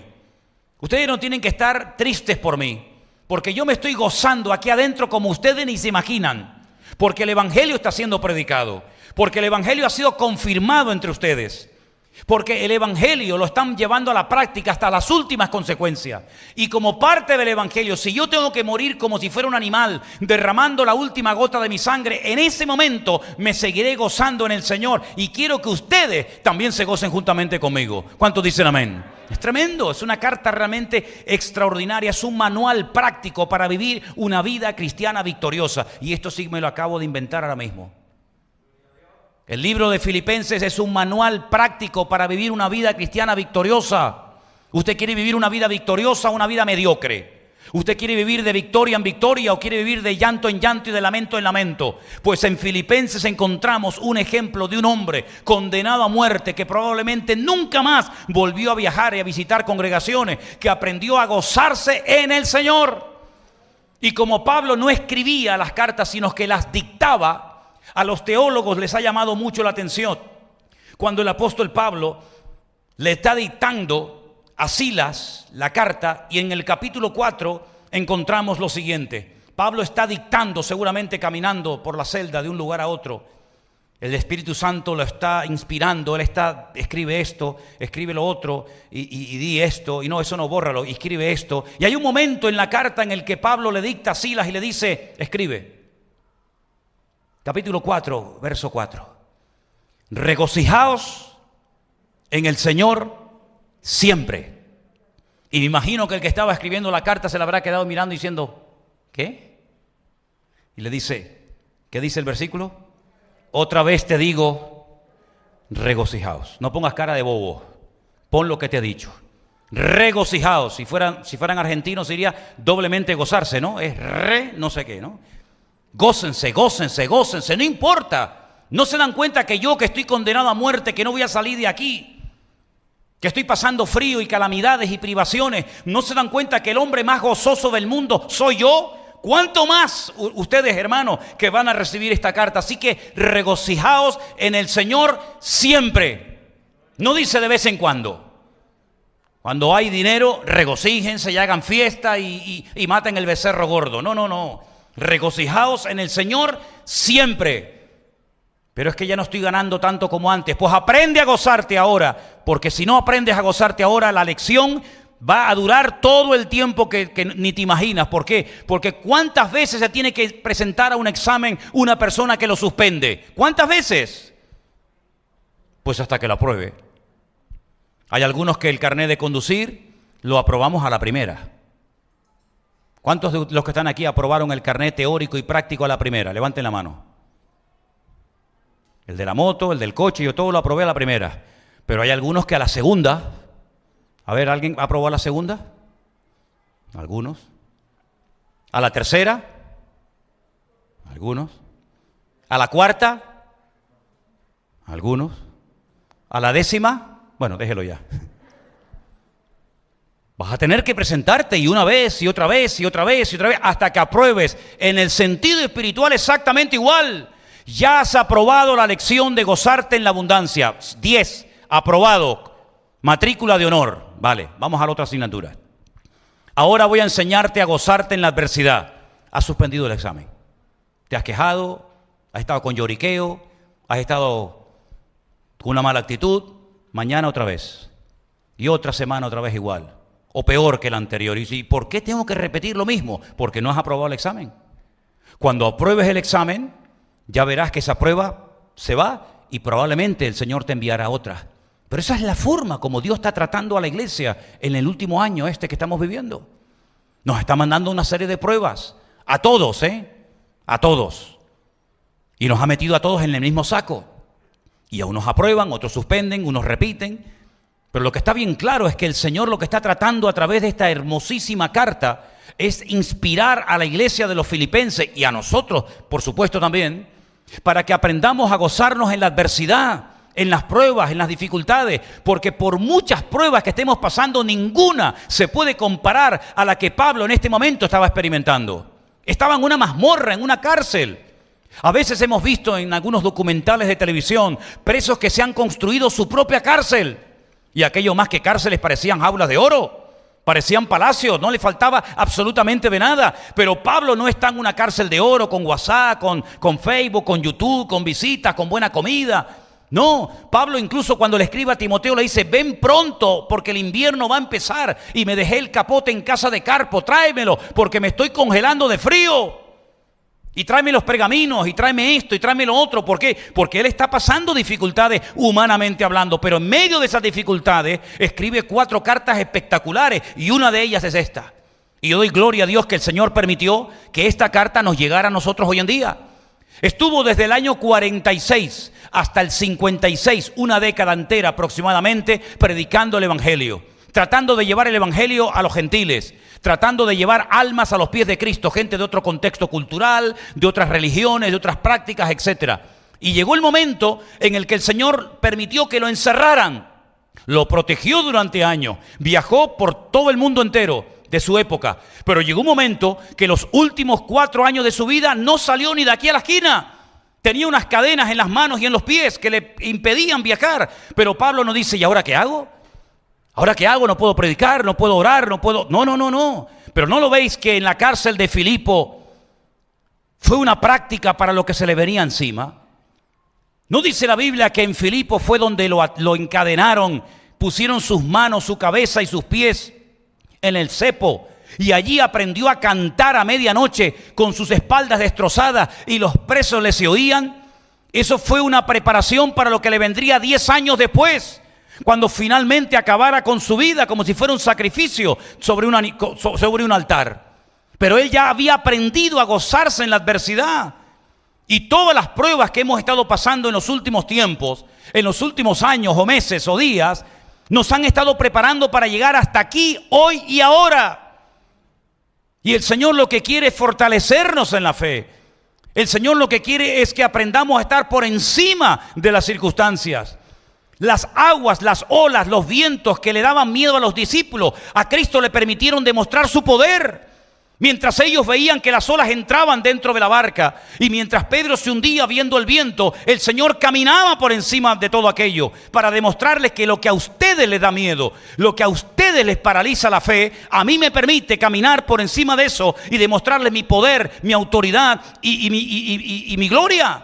Ustedes no tienen que estar tristes por mí, porque yo me estoy gozando aquí adentro como ustedes ni se imaginan, porque el Evangelio está siendo predicado, porque el Evangelio ha sido confirmado entre ustedes, porque el Evangelio lo están llevando a la práctica hasta las últimas consecuencias. Y como parte del Evangelio, si yo tengo que morir como si fuera un animal, derramando la última gota de mi sangre, en ese momento me seguiré gozando en el Señor. Y quiero que ustedes también se gocen juntamente conmigo. ¿Cuántos dicen amén? Es tremendo, es una carta realmente extraordinaria, es un manual práctico para vivir una vida cristiana victoriosa. Y esto sí me lo acabo de inventar ahora mismo. El libro de Filipenses es un manual práctico para vivir una vida cristiana victoriosa. ¿Usted quiere vivir una vida victoriosa o una vida mediocre? ¿Usted quiere vivir de victoria en victoria o quiere vivir de llanto en llanto y de lamento en lamento? Pues en Filipenses encontramos un ejemplo de un hombre condenado a muerte que probablemente nunca más volvió a viajar y a visitar congregaciones, que aprendió a gozarse en el Señor. Y como Pablo no escribía las cartas, sino que las dictaba, a los teólogos les ha llamado mucho la atención cuando el apóstol Pablo le está dictando a Silas la carta, y en el capítulo 4 encontramos lo siguiente. Pablo está dictando, seguramente caminando por la celda de un lugar a otro. El Espíritu Santo lo está inspirando, él está, escribe esto, escribe lo otro, y di esto, y no, eso no, bórralo, y escribe esto. Y hay un momento en la carta en el que Pablo le dicta a Silas y le dice, escribe. Capítulo 4, verso 4. Regocijaos en el Señor siempre. Y me imagino que el que estaba escribiendo la carta se la habrá quedado mirando diciendo, ¿qué? Y le dice, ¿qué dice el versículo? Otra vez te digo, regocijaos. No pongas cara de bobo, pon lo que te he dicho. Regocijaos. Si fueran argentinos diría doblemente gozarse, ¿no? Es no sé qué, ¿no? Gócense, gócense, gócense, no importa. No se dan cuenta que yo, que estoy condenado a muerte, que no voy a salir de aquí, que estoy pasando frío y calamidades y privaciones, no se dan cuenta que el hombre más gozoso del mundo soy yo. ¿Cuánto más ustedes, hermanos, que van a recibir esta carta? Así que regocijaos en el Señor siempre. No dice de vez en cuando. Cuando hay dinero, regocíjense y hagan fiesta y maten el becerro gordo. No, no, no. Regocijaos en el Señor siempre. Pero es que ya no estoy ganando tanto como antes. Pues aprende a gozarte ahora, porque si no aprendes a gozarte ahora, la lección va a durar todo el tiempo que ni te imaginas. ¿Por qué? Porque ¿cuántas veces se tiene que presentar a un examen una persona que lo suspende? ¿Cuántas veces? Pues hasta que lo apruebe. Hay algunos que el carnet de conducir lo aprobamos a la primera. ¿Cuántos de los que están aquí aprobaron el carnet teórico y práctico a la primera? Levanten la mano. El de la moto, el del coche, yo todo lo aprobé a la primera. Pero hay algunos que a la segunda. A ver, ¿alguien aprobó a la segunda? Algunos. ¿A la tercera? Algunos. ¿A la cuarta? Algunos. ¿A la décima? Bueno, déjelo ya. Vas a tener que presentarte y una vez y otra vez y otra vez y otra vez hasta que apruebes. En el sentido espiritual exactamente igual. Ya has aprobado la lección de gozarte en la abundancia. 10, aprobado. Matrícula de honor. Vale, vamos a la otra asignatura. Ahora voy a enseñarte a gozarte en la adversidad. Has suspendido el examen. Te has quejado, has estado con lloriqueo, has estado con una mala actitud. Mañana otra vez. Y otra semana otra vez igual. O peor que la anterior. Y ¿por qué tengo que repetir lo mismo? Porque no has aprobado el examen. Cuando apruebes el examen, ya verás que esa prueba se va y probablemente el Señor te enviará otra. Pero esa es la forma como Dios está tratando a la iglesia en el último año que estamos viviendo. Nos está mandando una serie de pruebas. A todos, a todos. Y nos ha metido a todos en el mismo saco. Y a unos aprueban, otros suspenden, unos repiten. Pero lo que está bien claro es que el Señor lo que está tratando a través de esta hermosísima carta es inspirar a la iglesia de los filipenses y a nosotros, por supuesto también, para que aprendamos a gozarnos en la adversidad, en las pruebas, en las dificultades, porque por muchas pruebas que estemos pasando, ninguna se puede comparar a la que Pablo en este momento estaba experimentando. Estaba en una mazmorra, en una cárcel. A veces hemos visto en algunos documentales de televisión presos que se han construido su propia cárcel, y aquello más que cárceles parecían jaulas de oro. Parecían palacios, no le faltaba absolutamente de nada. Pero Pablo no está en una cárcel de oro con WhatsApp, con Facebook, con YouTube, con visitas, con buena comida. No, Pablo incluso cuando le escribe a Timoteo le dice: ven pronto porque el invierno va a empezar y me dejé el capote en casa de Carpo, tráemelo porque me estoy congelando de frío. Y tráeme los pergaminos, y tráeme esto, y tráeme lo otro. ¿Por qué? Porque él está pasando dificultades humanamente hablando, pero en medio de esas dificultades escribe 4 cartas espectaculares, y una de ellas es esta. Y yo doy gloria a Dios que el Señor permitió que esta carta nos llegara a nosotros hoy en día. Estuvo desde el año 46 hasta el 56, una década entera aproximadamente, predicando el Evangelio, tratando de llevar el Evangelio a los gentiles, tratando de llevar almas a los pies de Cristo, gente de otro contexto cultural, de otras religiones, de otras prácticas, etc. Y llegó el momento en el que el Señor permitió que lo encerraran, lo protegió durante años, viajó por todo el mundo entero de su época, pero llegó un momento que los últimos 4 años de su vida no salió ni de aquí a la esquina. Tenía unas cadenas en las manos y en los pies que le impedían viajar, pero Pablo nos dice: ¿y ahora qué hago? ¿Ahora qué hago? No puedo predicar, no puedo orar, no puedo... No. Pero ¿no lo veis que en la cárcel de Filipo fue una práctica para lo que se le venía encima? ¿No dice la Biblia que en Filipo fue donde lo encadenaron, pusieron sus manos, su cabeza y sus pies en el cepo? Y allí aprendió a cantar a medianoche con sus espaldas destrozadas y los presos le se oían. Eso fue una preparación para lo que le vendría 10 años después, cuando finalmente acabara con su vida como si fuera un sacrificio sobre un altar. Pero él ya había aprendido a gozarse en la adversidad. Y todas las pruebas que hemos estado pasando en los últimos tiempos, en los últimos años o meses o días, nos han estado preparando para llegar hasta aquí, hoy y ahora. Y el Señor lo que quiere es fortalecernos en la fe. El Señor lo que quiere es que aprendamos a estar por encima de las circunstancias. Las aguas, las olas, los vientos que le daban miedo a los discípulos, a Cristo le permitieron demostrar su poder. Mientras ellos veían que las olas entraban dentro de la barca, y mientras Pedro se hundía viendo el viento, el Señor caminaba por encima de todo aquello para demostrarles que lo que a ustedes les da miedo, lo que a ustedes les paraliza la fe, a mí me permite caminar por encima de eso y demostrarles mi poder, mi autoridad y mi gloria.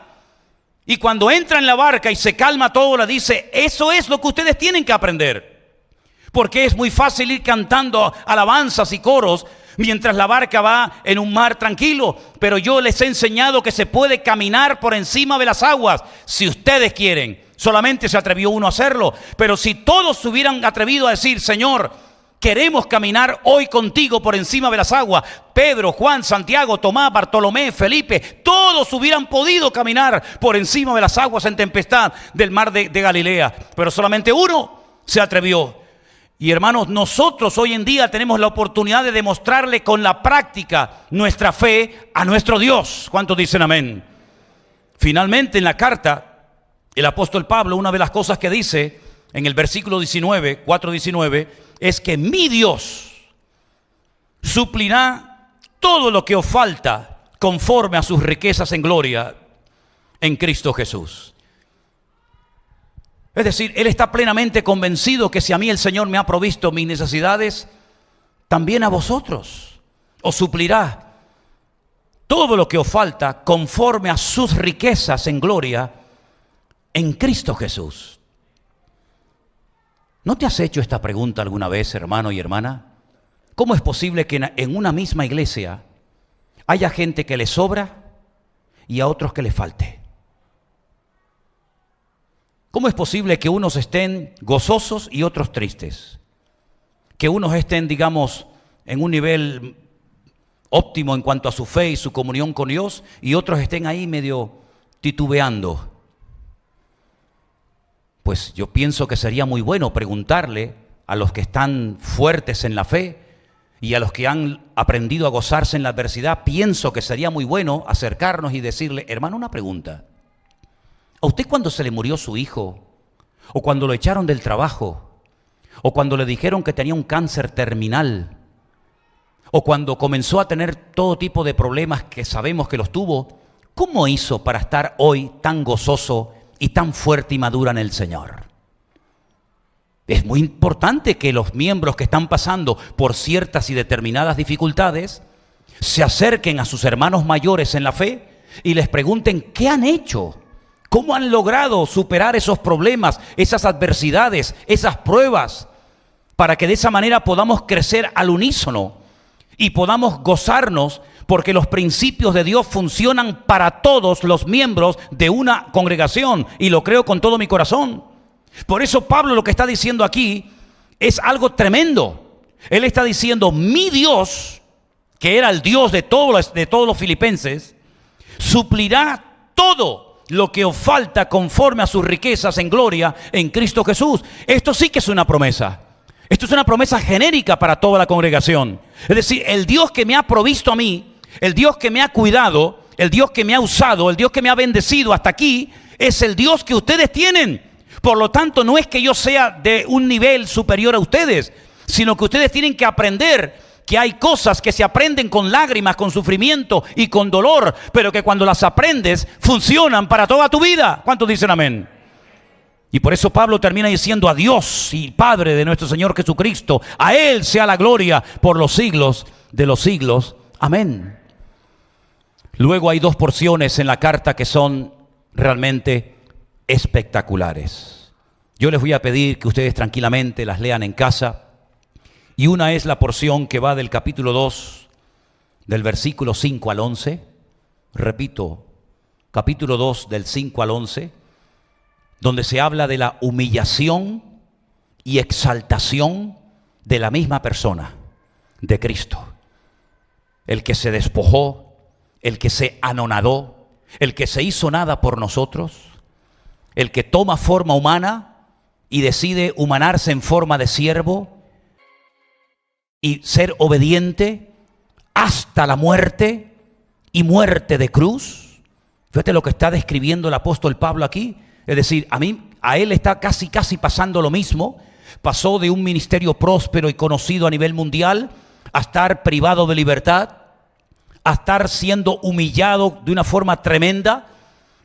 Y cuando entra en la barca y se calma todo, le dice: eso es lo que ustedes tienen que aprender. Porque es muy fácil ir cantando alabanzas y coros mientras la barca va en un mar tranquilo, pero yo les he enseñado que se puede caminar por encima de las aguas si ustedes quieren. Solamente se atrevió uno a hacerlo, pero si todos se hubieran atrevido a decir: Señor, queremos caminar hoy contigo por encima de las aguas, Pedro, Juan, Santiago, Tomás, Bartolomé, Felipe, todos hubieran podido caminar por encima de las aguas en tempestad del mar de Galilea, pero solamente uno se atrevió. Y hermanos, nosotros hoy en día tenemos la oportunidad de demostrarle con la práctica nuestra fe a nuestro Dios. ¿Cuántos dicen amén? Finalmente, en la carta, el apóstol Pablo, una de las cosas que dice en el versículo 19, 4:19, es que mi Dios suplirá todo lo que os falta conforme a sus riquezas en gloria en Cristo Jesús. Es decir, Él está plenamente convencido que si a mí el Señor me ha provisto mis necesidades, también a vosotros os suplirá todo lo que os falta conforme a sus riquezas en gloria en Cristo Jesús. ¿No te has hecho esta pregunta alguna vez, hermano y hermana? ¿Cómo es posible que en una misma iglesia haya gente que le sobra y a otros que le falte? ¿Cómo es posible que unos estén gozosos y otros tristes? Que unos estén, digamos, en un nivel óptimo en cuanto a su fe y su comunión con Dios, y otros estén ahí medio titubeando. Pues yo pienso que sería muy bueno preguntarle a los que están fuertes en la fe y a los que han aprendido a gozarse en la adversidad, pienso que sería muy bueno acercarnos y decirle: hermano, una pregunta. ¿A usted cuando se le murió su hijo, o cuando lo echaron del trabajo, o cuando le dijeron que tenía un cáncer terminal, o cuando comenzó a tener todo tipo de problemas que sabemos que los tuvo, cómo hizo para estar hoy tan gozoso y tan fuerte y madura en el Señor? Es muy importante que los miembros que están pasando por ciertas y determinadas dificultades se acerquen a sus hermanos mayores en la fe y les pregunten qué han hecho, cómo han logrado superar esos problemas, esas adversidades, esas pruebas, para que de esa manera podamos crecer al unísono y podamos gozarnos, porque los principios de Dios funcionan para todos los miembros de una congregación, y lo creo con todo mi corazón. Por eso Pablo lo que está diciendo aquí es algo tremendo. Él está diciendo: mi Dios, que era el Dios de todos los filipenses, suplirá todo lo que os falta conforme a sus riquezas en gloria en Cristo Jesús. Esto sí que es una promesa. Esto es una promesa genérica para toda la congregación. Es decir, el Dios que me ha provisto a mí, el Dios que me ha cuidado, el Dios que me ha usado, el Dios que me ha bendecido hasta aquí, es el Dios que ustedes tienen. Por lo tanto, no es que yo sea de un nivel superior a ustedes, sino que ustedes tienen que aprender que hay cosas que se aprenden con lágrimas, con sufrimiento y con dolor, pero que cuando las aprendes funcionan para toda tu vida. ¿Cuántos dicen amén? Y por eso Pablo termina diciendo: a Dios y Padre de nuestro Señor Jesucristo, a Él sea la gloria por los siglos de los siglos. Amén. Luego hay dos porciones en la carta que son realmente espectaculares. Yo les voy a pedir que ustedes tranquilamente las lean en casa. Y una es la porción que va del capítulo 2, del versículo 5 al 11. Repito, capítulo 2 del 5 al 11, donde se habla de la humillación y exaltación de la misma persona, de Cristo. El que se despojó, el que se anonadó, el que se hizo nada por nosotros, el que toma forma humana y decide humanarse en forma de siervo y ser obediente hasta la muerte y muerte de cruz. Fíjate lo que está describiendo el apóstol Pablo aquí. Es decir, a él está casi pasando lo mismo. Pasó de un ministerio próspero y conocido a nivel mundial a estar privado de libertad, a estar siendo humillado de una forma tremenda.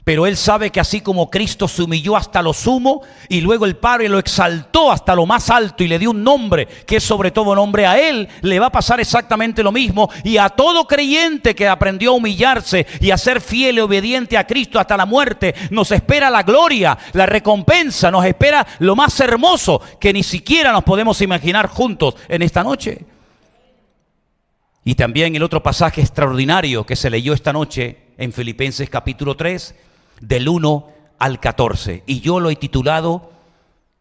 Pero él sabe que así como Cristo se humilló hasta lo sumo y luego el Padre lo exaltó hasta lo más alto y le dio un nombre que es sobre todo nombre, a él le va a pasar exactamente lo mismo. Y a todo creyente que aprendió a humillarse y a ser fiel y obediente a Cristo hasta la muerte, nos espera la gloria, la recompensa, nos espera lo más hermoso que ni siquiera nos podemos imaginar juntos en esta noche. Y también el otro pasaje extraordinario que se leyó esta noche en Filipenses capítulo 3, del 1 al 14. Y yo lo he titulado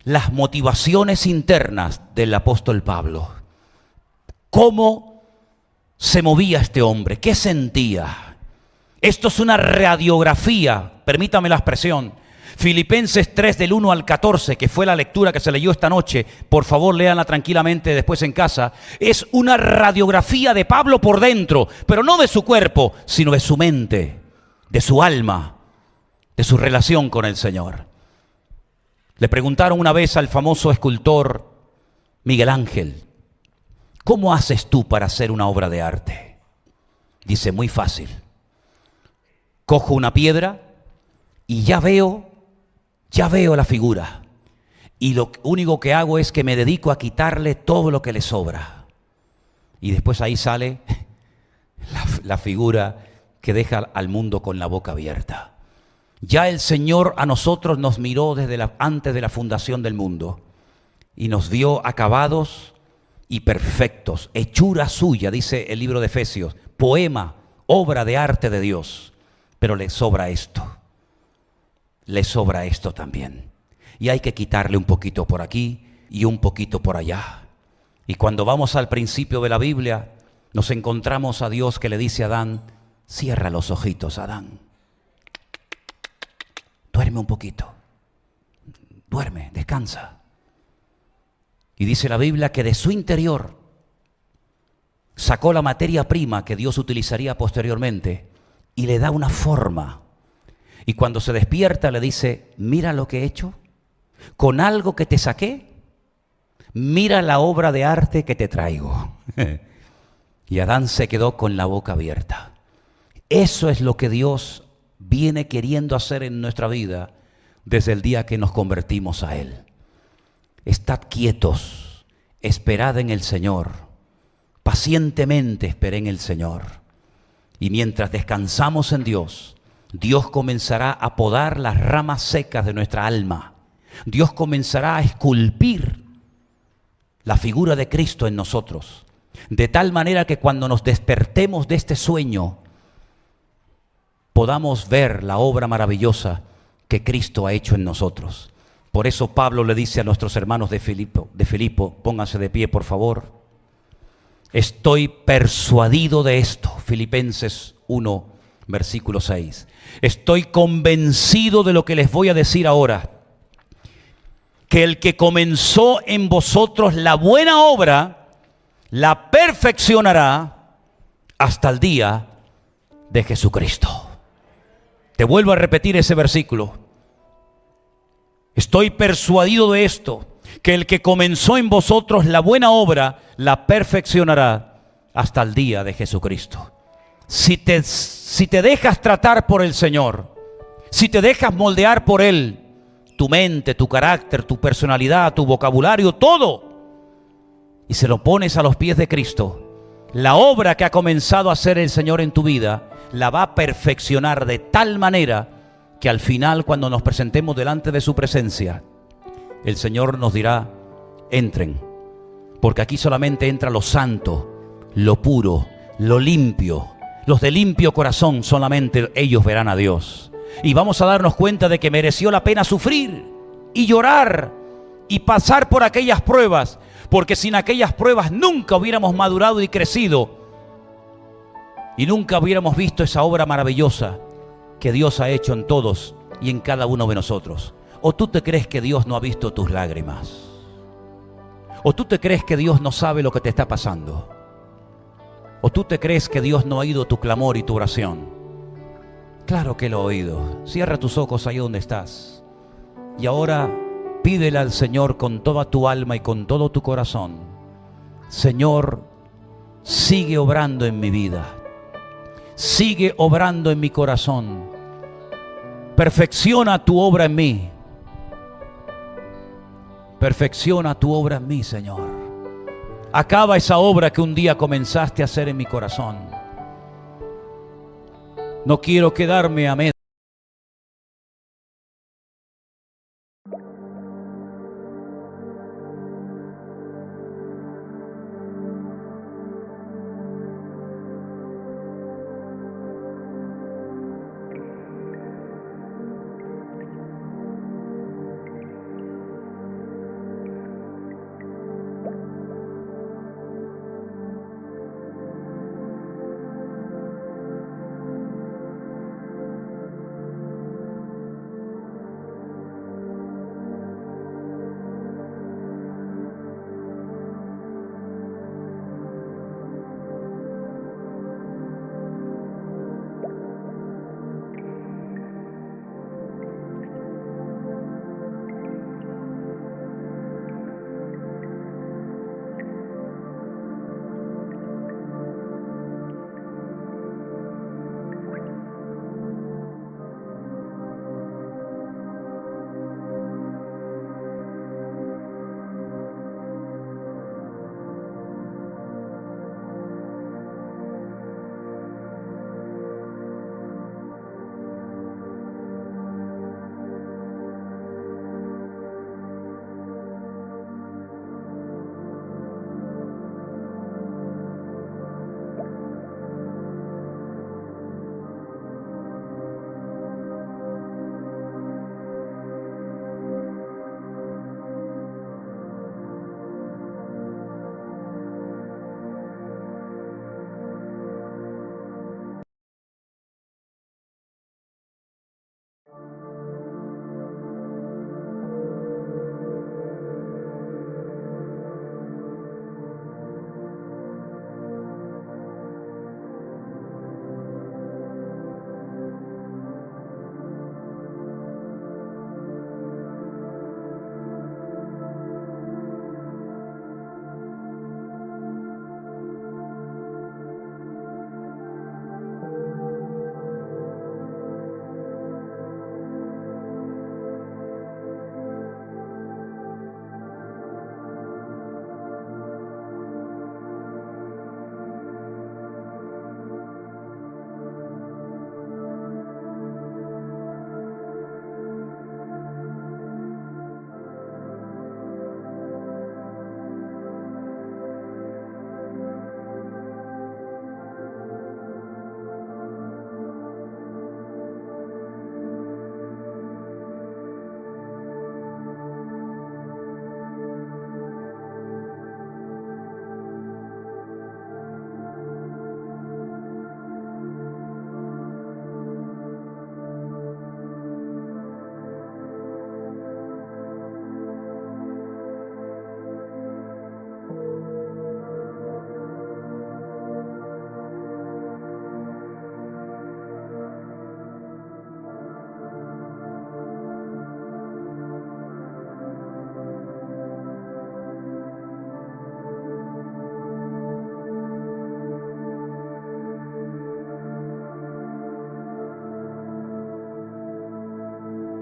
Las motivaciones internas del apóstol Pablo. ¿Cómo se movía este hombre? ¿Qué sentía? Esto es una radiografía, permítame la expresión. Filipenses 3 del 1 al 14, que fue la lectura que se leyó esta noche, por favor léanla tranquilamente después en casa, es una radiografía de Pablo por dentro, pero no de su cuerpo, sino de su mente, de su alma, de su relación con el Señor. Le preguntaron una vez al famoso escultor Miguel Ángel: ¿cómo haces tú para hacer una obra de arte? Dice: muy fácil. Cojo una piedra y ya veo la figura. Y lo único que hago es que me dedico a quitarle todo lo que le sobra. Y después ahí sale la figura que deja al mundo con la boca abierta. Ya el Señor a nosotros nos miró antes de la fundación del mundo y nos vio acabados y perfectos, hechura suya, dice el libro de Efesios, poema, obra de arte de Dios. Pero le sobra esto también. y hay que quitarle un poquito por aquí y un poquito por allá. Y cuando vamos al principio de la Biblia, nos encontramos a Dios que le dice a Adán: cierra los ojitos, Adán. Duerme un poquito. Duerme, descansa. Y dice la Biblia que de su interior sacó la materia prima que Dios utilizaría posteriormente y le da una forma. Y cuando se despierta le dice: mira lo que he hecho, con algo que te saqué, mira la obra de arte que te traigo. Y Adán se quedó con la boca abierta. Eso es lo que Dios viene queriendo hacer en nuestra vida desde el día que nos convertimos a Él. Estad quietos, esperad en el Señor, pacientemente esperé en el Señor. Y mientras descansamos en Dios, Dios comenzará a podar las ramas secas de nuestra alma. Dios comenzará a esculpir la figura de Cristo en nosotros, de tal manera que cuando nos despertemos de este sueño, podamos ver la obra maravillosa que Cristo ha hecho en nosotros. Por eso Pablo le dice a nuestros hermanos de Filipo, pónganse de pie por favor: estoy persuadido de esto. Filipenses 1, versículo 6. Estoy convencido de lo que les voy a decir ahora, que el que comenzó en vosotros la buena obra, la perfeccionará hasta el día de Jesucristo. Te vuelvo a repetir ese versículo. Estoy persuadido de esto, que el que comenzó en vosotros la buena obra, la perfeccionará hasta el día de Jesucristo. Si te dejas tratar por el Señor, si te dejas moldear por Él, tu mente, tu carácter, tu personalidad, tu vocabulario, todo, y se lo pones a los pies de Cristo, la obra que ha comenzado a hacer el Señor en tu vida, la va a perfeccionar de tal manera que al final, cuando nos presentemos delante de su presencia, el Señor nos dirá: entren, porque aquí solamente entra lo santo, lo puro, lo limpio. Los de limpio corazón, solamente ellos verán a Dios. Y vamos a darnos cuenta de que mereció la pena sufrir y llorar y pasar por aquellas pruebas, porque sin aquellas pruebas nunca hubiéramos madurado y crecido, y nunca hubiéramos visto esa obra maravillosa que Dios ha hecho en todos y en cada uno de nosotros. ¿O tú te crees que Dios no ha visto tus lágrimas? ¿O tú te crees que Dios no sabe lo que te está pasando? ¿O tú te crees que Dios no ha oído tu clamor y tu oración? Claro que lo ha oído. Cierra tus ojos ahí donde estás. Y ahora pídele al Señor con toda tu alma y con todo tu corazón: Señor, sigue obrando en mi vida. Sigue obrando en mi corazón. Perfecciona tu obra en mí. Perfecciona tu obra en mí, Señor. Acaba esa obra que un día comenzaste a hacer en mi corazón. No quiero quedarme a medias.